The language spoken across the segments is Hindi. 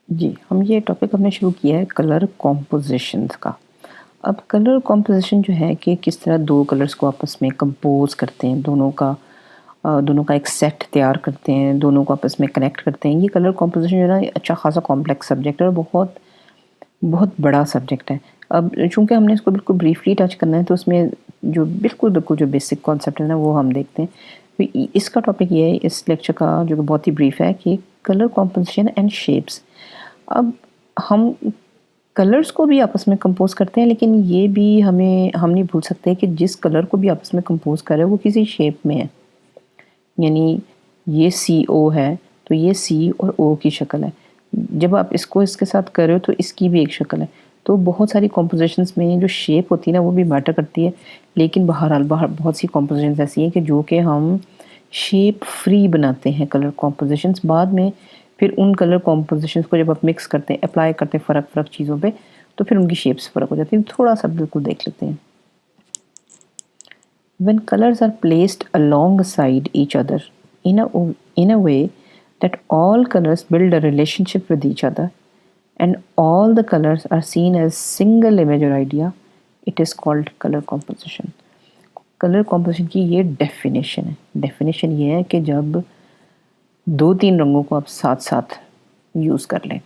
जी, हम ये टॉपिक हमने शुरू किया है कलर कॉम्पोज़िशंस का। अब कलर कॉम्पोज़िशन जो है कि किस तरह 2 कलर्स को आपस में कंपोज़ करते हैं, दोनों का एक सेट तैयार करते हैं, दोनों को आपस में कनेक्ट करते हैं। ये कलर कॉम्पोज़िशन जो है ना, ये अच्छा खासा कॉम्प्लेक्स सब्जेक्ट है और बहुत बहुत बड़ा सब्जेक्ट है। अब चूँकि हमने इसको बिल्कुल ब्रीफली टच करना है, तो उसमें जो बिल्कुल जो बेसिक कॉन्सेप्ट है ना, वो हम देखते हैं। तो इसका टॉपिक ये है इस लेक्चर का, जो कि बहुत ही ब्रीफ है, कि कलर कॉम्पोज़िशन एंड शेप्स। अब हम कलर्स को भी आपस में कंपोज़ करते हैं, लेकिन ये भी हम नहीं भूल सकते कि जिस कलर को भी आपस में कंपोज़ कर रहे हैं वो किसी शेप में है। यानी ये CO है, तो ये C और O की शक्ल है। जब आप इसको इसके साथ कर रहे हो तो इसकी भी एक शक्ल है। तो बहुत सारी कॉम्पोज़िशंस में जो शेप होती है ना, वो भी मैटर करती है। लेकिन बहरहाल बहुत सी कॉम्पोज़िशंस ऐसी हैं कि जो कि हम शेप फ्री बनाते हैं कलर कॉम्पोज़िशंस। बाद में फिर उन कलर कॉम्पोज़िशंस को जब आप मिक्स करते हैं, अप्लाई करते हैं फ़र्क-फ़र्क चीज़ों पे, तो फिर उनकी शेप्स फ़र्क हो जाती हैं। थोड़ा-सा बिल्कुल देख लेते हैं। When colors are placed alongside each other in a way that all colors build a relationship with each other and all the colors are seen as single image or idea, it is called color composition. Colour composition की ये डेफिनेशन है। डेफिनेशन ये है कि जब 2-3 रंगों को आप साथ साथ यूज़ कर लें,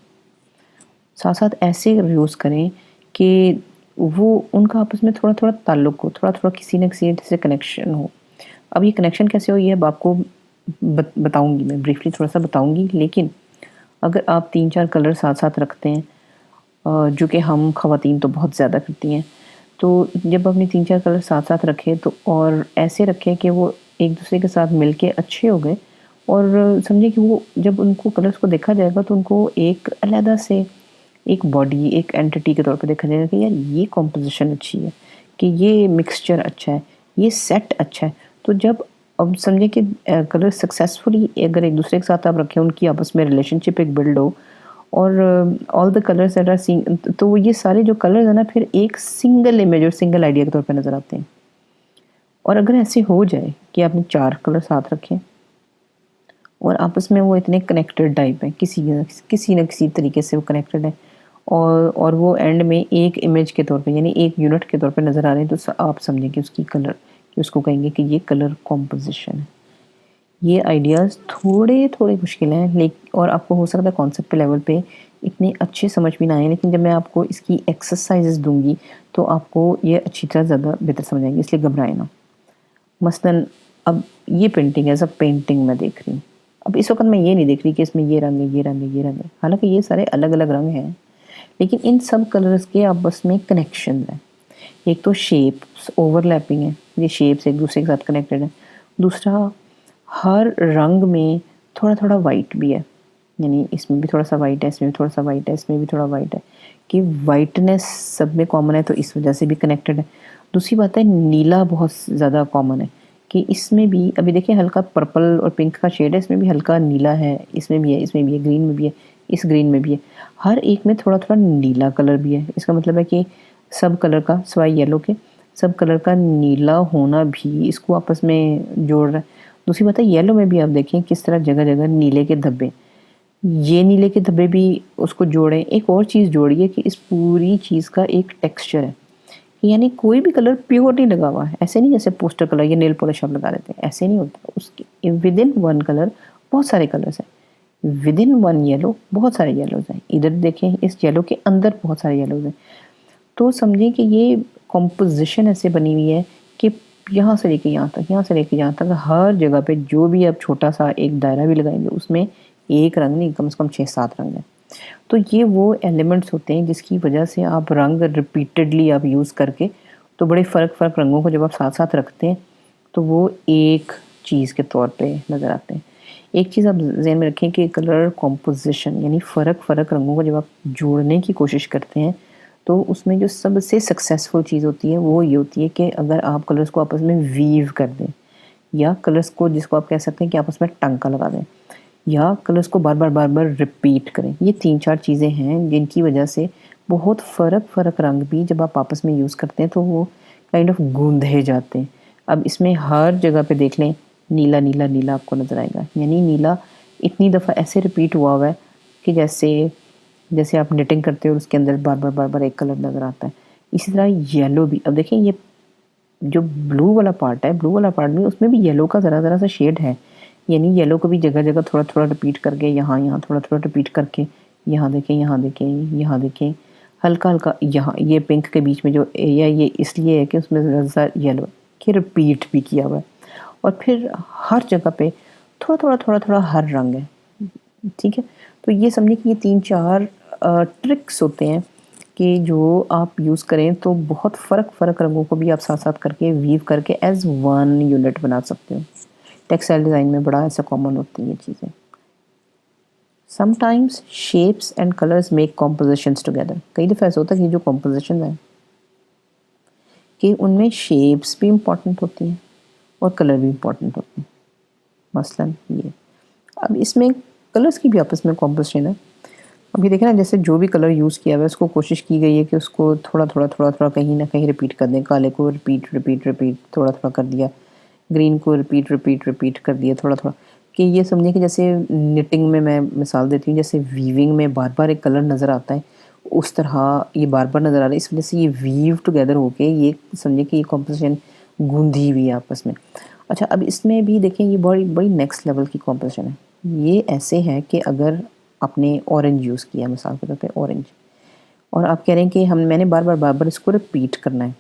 साथ साथ ऐसे यूज़ करें कि वो उनका आपस में थोड़ा-थोड़ा ताल्लुक हो, थोड़ा-थोड़ा किसी न किसी से कनेक्शन हो। अब ये कनेक्शन कैसे हो, ये अब आपको बताऊँगी, मैं ब्रीफली थोड़ा-सा बताऊँगी। लेकिन अगर आप 3-4 कलर साथ-साथ रखते हैं, जो कि हम ख़वातीन तो बहुत ज़्यादा करती हैं, तो जब आपने 3-4 कलर साथ-साथ रखे तो और ऐसे रखे कि वो एक-दूसरे के साथ मिलके अच्छे हो गए, और समझिए कि वो जब उनको कलर्स को देखा जाएगा तो उनको एक अलग से एक बॉडी, एक एंटिटी के तौर पे देखा जाएगा कि यार ये कॉम्पोज़िशन अच्छी है, कि ये मिक्सचर अच्छा है, ये सेट अच्छा है। तो जब अब समझिए कि कलर सक्सेसफुली अगर एक-दूसरे के साथ आप रखें, उनकी आपस में रिलेशनशिप एक बिल्ड हो, और all the colours that are seen, तो ये सारे जो कलर्स हैं ना, फिर एक सिंगल इमेज और सिंगल आइडिया के तौर पे नज़र आते हैं। और अगर ऐसे हो जाए कि आपने 4 कलर साथ रखे और आपस में वो इतने कनेक्टेड टाइप हैं, किसी न किसी तरीके से वो कनेक्टेड है, और वो एंड में एक इमेज के तौर पे, यानी एक यूनिट के तौर पे नज़र आ रहे हैं, तो आप समझेंगे उसकी कलर, कि उसको कहेंगे कि ये कलर कॉम्पोजिशन है। ये आइडियाज़ थोड़े मुश्किल हैं, और आपको हो सकता है कॉन्सेप्ट लेवल पे इतने अच्छे समझ भी ना आए, लेकिन जब मैं आपको इसकी एक्सरसाइजेज़ दूँगी तो आपको ये अच्छी तरह ज़्यादा बेहतर समझ आएगी, इसलिए घबराएँ ना। मसलन अब ये पेंटिंग एज़ अ पेंटिंग मैं देख रही हूँ। अब इस वक़्त मैं ये नहीं देख रही कि इसमें ये रंग है, ये रंग है, ये रंग है। हालाँकि ये सारे अलग-अलग रंग हैं, लेकिन इन सब कलर्स के आपस में कनेक्शन है। एक तो शेप्स ओवरलैपिंग है, ये शेप्स एक दूसरे के साथ कनेक्टेड है। दूसरा, हर रंग में थोड़ा-थोड़ा वाइट भी है, यानी इसमें भी थोड़ा-सा वाइट है, इसमें भी थोड़ा-सा वाइट है, इसमें भी थोड़ा वाइट है, कि वाइटनेस सब में कॉमन है, तो इस वजह से भी कनेक्टेड है। दूसरी बात है, नीला बहुत ज़्यादा कॉमन है, कि इसमें भी अभी देखिए हल्का पर्पल और पिंक का शेड है, इसमें भी हल्का नीला है, इसमें भी है, इसमें भी है, ग्रीन में भी है, इस ग्रीन में भी है। हर एक में थोड़ा-थोड़ा नीला कलर भी है। इसका मतलब है कि सब कलर का, सिवाय येलो के, सब कलर का नीला होना भी इसको आपस में जोड़ रहा है। दूसरी बात है, येलो में भी आप देखें किस तरह जगह-जगह नीले के धब्बे, ये नीले के धब्बे भी उसको जोड़ें। एक और चीज़ जोड़िए कि इस पूरी चीज़ का एक टेक्सचर है, यानी कोई भी कलर प्योर नहीं लगा हुआ है। ऐसे नहीं जैसे पोस्टर कलर या नेल पॉलिश आप लगा देते हैं, ऐसे नहीं होता। उसके विदिन वन कलर बहुत सारे कलर्स हैं, विदिन वन येलो बहुत सारे येलोज़ हैं। इधर देखें, इस येलो के अंदर बहुत सारे येलोज़ हैं। तो समझिए कि ये कॉम्पोजिशन ऐसे बनी हुई है कि यहाँ से लेके यहाँ तक, यहाँ से लेके यहाँ तक, हर जगह पे जो भी आप छोटा-सा एक दायरा भी लगाएँगे, उसमें एक रंग नहीं, कम से कम 6-7 रंग हैं। तो ये वो एलिमेंट्स होते हैं जिसकी वजह से आप रंग रिपीटेडली आप यूज़ करके, तो बड़े फ़र्क रंगों को जब आप साथ-साथ रखते हैं, तो वो एक चीज़ के तौर पे नज़र आते हैं। एक चीज़ आप ज़हन में रखें कि कलर कॉम्पोजिशन, यानी फ़र्क रंगों को जब आप जोड़ने की कोशिश करते हैं, तो उसमें जो सबसे सक्सेसफुल चीज़ होती है वो ये होती है कि अगर आप कलर्स को आपस में वीव कर दें, या कलर्स को, जिसको आप कह सकते हैं कि आपस में टांका लगा दें, या कलर्स को बार-बार रिपीट करें। ये 3-4 चीज़ें हैं जिनकी वजह से बहुत फ़र्क रंग भी जब आप आपस में यूज़ करते हैं तो वो काइंड ऑफ गूँधे जाते हैं। अब इसमें हर जगह पे देख लें, नीला, नीला, नीला आपको नज़र आएगा। यानी नीला इतनी दफ़ा ऐसे रिपीट हुआ है कि जैसे जैसे आप निटिंग करते हो उसके अंदर बार बार एक कलर नज़र आता है। इसी तरह येलो भी, अब देखें ये जो ब्लू वाला पार्ट है, ब्लू वाला पार्ट में उसमें भी येलो का ज़रा सा शेड है, यानी येलो को भी जगह जगह थोड़ा थोड़ा रिपीट करके, यहाँ थोड़ा थोड़ा रिपीट करके, यहाँ देखें, यहाँ देखें, यहाँ देखें, हल्का हल्का यहाँ ये पिंक के बीच में जो एरिया, ये इसलिए है कि उसमें ज़रा सा येलो कि रिपीट भी किया हुआ है। और फिर हर जगह पे थोड़ा थोड़ा थोड़ा थोड़ा हर रंग है, ठीक है। तो ये समझिए कि ये 3-4 ट्रिक्स होते हैं कि जो आप यूज़ करें तो बहुत फ़र्क रंगों को भी आप साथ साथ करके वीव करके एज वन यूनिट बना सकते हो। टेक्सटाइल डिज़ाइन में बड़ा ऐसा कॉमन होती है ये चीज़ें। Sometimes shapes and colours make compositions together. कई दफ़ा ऐसा होता है कि जो कॉम्पोजिशन है कि उनमें शेप्स भी इम्पॉर्टेंट होती हैं और कलर भी इम्पॉर्टेंट होते हैं। मसलन ये, अब इसमें कलर्स की भी आपस में कॉम्पोजिशन है। अब ये देखें ना, जैसे जो भी कलर यूज़ किया हुआ है उसको कोशिश की गई है कि उसको थोड़ा थोड़ा कहीं ना कहीं रिपीट कर दें। काले को रिपीट थोड़ा थोड़ा कर दिया, ग्रीन को रिपीट कर दिया थोड़ा थोड़ा, कि ये समझिए कि जैसे निटिंग में मैं मिसाल देती हूँ, जैसे वीविंग में बार बार एक कलर नज़र आता है, उस तरह ये बार बार नज़र आ रहा है। इस वजह से ये वीव टुगेदर होके ये समझिए कि ये कॉम्पोजिशन गूंधी हुई है आपस में। अच्छा, अब इसमें भी देखें ये बड़ी बड़ी नेक्स्ट लेवल की कॉम्पोजिशन है। ये ऐसे है कि अगर आपने ऑरेंज यूज़ किया, मिसाल के तौर पे ऑरेंज, और आप कह रहे हैं कि मैंने बार बार इसको रिपीट करना है,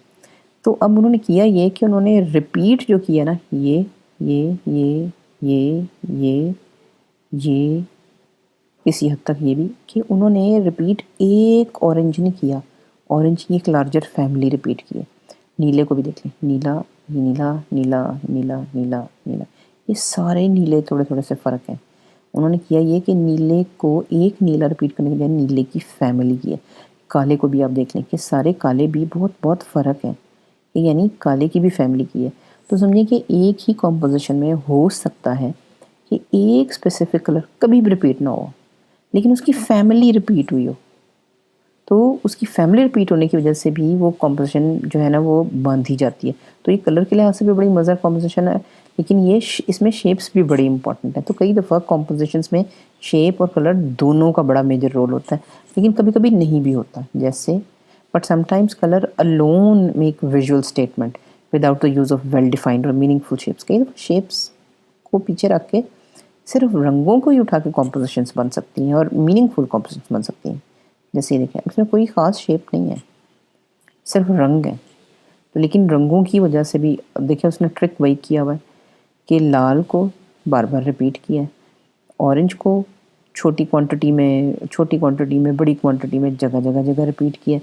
तो अब उन्होंने किया ये कि उन्होंने रिपीट जो किया ना, ये किसी हद तक ये भी कि उन्होंने रिपीट एक ऑरेंज ने किया, ऑरेंज की एक लार्जर फैमिली रिपीट की है। नीले को भी देख लें, नीला नीला नीला नीला नीला नीला, ये सारे नीले थोड़े थोड़े से फ़र्क हैं। उन्होंने किया ये कि नीले को एक नीला रिपीट करने के लिए नीले की फैमिली की है। काले को भी आप देख लें कि सारे काले भी बहुत बहुत फ़र्क है, यानी काले की भी फैमिली की है। तो समझिए कि एक ही कॉम्पोजिशन में हो सकता है कि एक स्पेसिफिक कलर कभी भी रिपीट ना हो, लेकिन उसकी फैमिली रिपीट हुई हो। तो उसकी फैमिली रिपीट होने की वजह से भी वो कॉम्पोजिशन जो है ना वो बांधी जाती है। तो ये कलर के लिहाज से भी बड़ी मज़ेदार कॉम्पोजिशन है, लेकिन ये इसमें शेप्स भी बड़ी इंपॉर्टेंट है। तो कई दफ़ा कॉम्पोजिशंस में शेप और कलर दोनों का बड़ा मेजर रोल होता है, लेकिन कभी कभी नहीं भी होता। जैसे but sometimes colour alone make visual statement without the use of well defined और मीनिंगफुल शेप्स। कई दफ़ा शेप्स को पीछे रख के सिर्फ रंगों को ही उठा के कॉम्पोजिशंस बन सकती हैं और मीनिंगफुल कॉम्पोजिशंस बन सकती हैं। जैसे ये देखें, इसमें कोई ख़ास शेप नहीं है, सिर्फ रंग है। तो लेकिन रंगों की वजह से भी देखिए उसने ट्रिक वही किया हुआ है कि लाल को बार बार रिपीट किया है, ऑरेंज को छोटी क्वांटिटी में बड़ी क्वांटिटी में जगह जगह रिपीट किया है।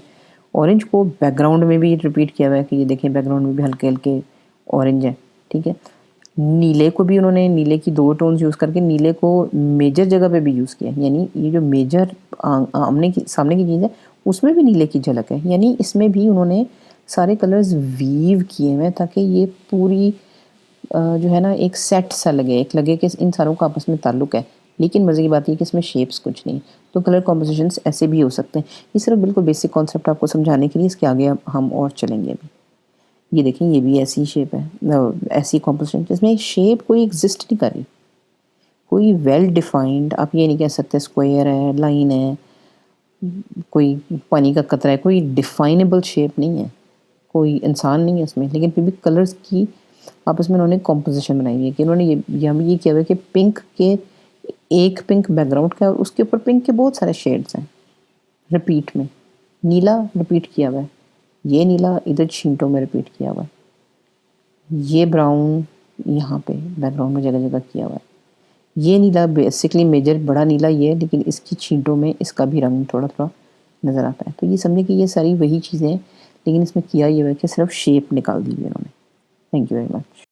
ऑरेंज को बैकग्राउंड में भी रिपीट किया हुआ है कि ये देखें बैकग्राउंड में भी हल्के हल्के ऑरेंज है, ठीक है। नीले को भी उन्होंने नीले की 2 टोन्स यूज़ करके नीले को मेजर जगह पे भी यूज़ किया, यानी ये जो मेजर आमने की सामने की चीज़ है उसमें भी नीले की झलक है। यानी इसमें भी उन्होंने सारे कलर्स वीव किए हुए हैं ताकि ये पूरी जो है ना एक सेट सा लगे, एक लगे कि इन सारों का आपस में ताल्लुक़ है। लेकिन मज़े की बात ये कि इसमें शेप्स कुछ नहीं, तो कलर कॉम्पोजिशंस ऐसे भी हो सकते हैं। ये सिर्फ बिल्कुल बेसिक कॉन्सेप्ट आपको समझाने के लिए, इसके आगे हम और चलेंगे अभी। ये देखें, ये भी ऐसी शेप है, ऐसी कॉम्पोजिशन जिसमें शेप कोई एग्जिस्ट नहीं कर रही, कोई वेल डिफाइंड, आप ये नहीं कह सकते स्क्वायर है, लाइन है, कोई पानी का कतरा है, कोई डिफाइनेबल शेप नहीं है, कोई इंसान नहीं है इसमें। लेकिन फिर भी कलर्स की आपस में उन्होंने कॉम्पोजिशन बनाई है कि उन्होंने ये किया हुआ है कि पिंक के एक पिंक बैकग्राउंड का और उसके ऊपर पिंक के बहुत सारे शेड्स हैं रिपीट में। नीला रिपीट किया हुआ है, ये नीला इधर छींटों में रिपीट किया हुआ है, ये ब्राउन यहाँ पे बैकग्राउंड में जगह जगह किया हुआ है, ये नीला बेसिकली मेजर बड़ा नीला ये है, लेकिन इसकी छींटों में इसका भी रंग थोड़ा थोड़ा नज़र आता है। तो ये समझे कि ये सारी वही चीज़ें हैं, लेकिन इसमें किया ये हुआ है कि सिर्फ शेप निकाल दी है उन्होंने। Thank you very much.